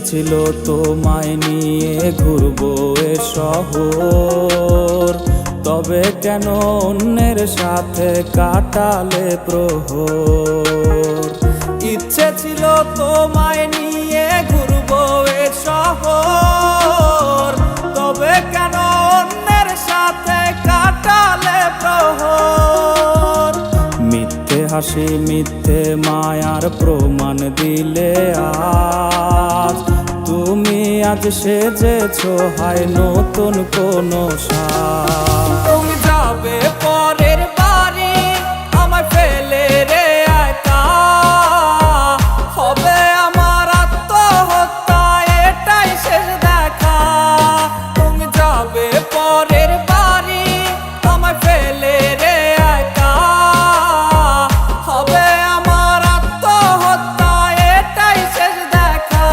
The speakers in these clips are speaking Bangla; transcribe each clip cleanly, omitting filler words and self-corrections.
ছিল তোমায় নিয়ে ঘুরবো এ শহর, তবে কেন অন্যের সাথে কাটালে প্রহর। ইচ্ছে ছিল তোমায় নিয়ে ঘুরবো এ শহর, তবে কেন অন্যের সাথে কাটালে প্রহর। মিথ্যে হাসি মিথ্যে মায়ার প্রমাণ দিলে আজ, তুমি আজ সেজেছো হয় নতুন কোনো সাজ। তুমি যাবে পরের বাড়ি আমায় ফেলে রে একা, হবে আমার আত্মহত্যা এটাই শেষ দেখা। তুমি যাবে পরের বাড়ি আমায় ফেলে রে একা, হবে আমার আত্মহত্যা এটাই শেষ দেখা।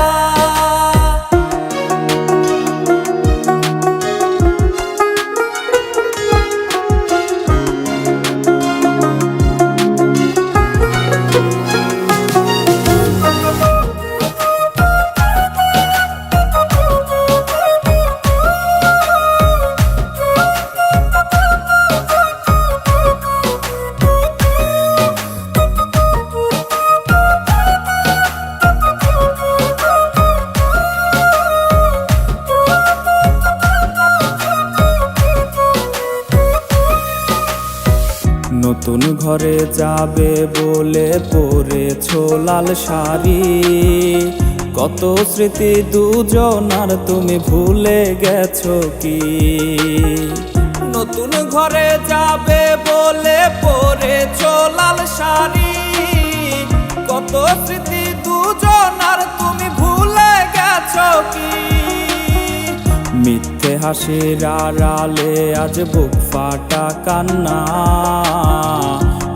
নতুন ঘরে যাবে বলে পরেছো লাল শাড়ি, কত স্মৃতি দুজনার তুমি ভুলে গেছো কি? নতুন ঘরে যাবে বলে পরেছো লাল শাড়ি, কত স্মৃতি দুজনার তুমি ভুলে গেছো কি? মিথ্যে হাসির আড়ালে আজ বুক ফাটা কান্না,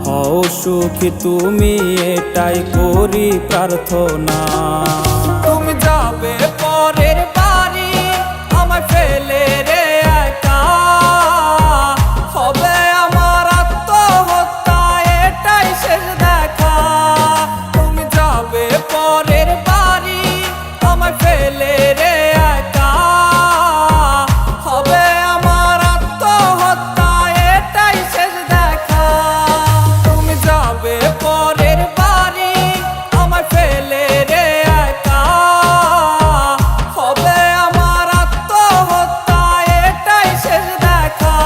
হও সুখী তুমি এটাই করি প্রার্থনা। তুমি যাবে পরের বাড়ি আমায় ফেলে রে একা, হবে আমার আত্মহত্যা এটাই শেষ দেখা। তুমি যাবে পরের বাড়ি আমায় ফেলে রে একা, হবে আমার আত্মহত্যা এটাই শেষ দেখা। তুমি যাবে পরের বাড়ি আমায় ফেলে রে একা, হবে আমার আত্মহত্যা এটাই শেষ দেখা।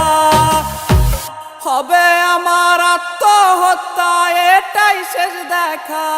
হবে আমার আত্মহত্যা এটাই শেষ দেখা।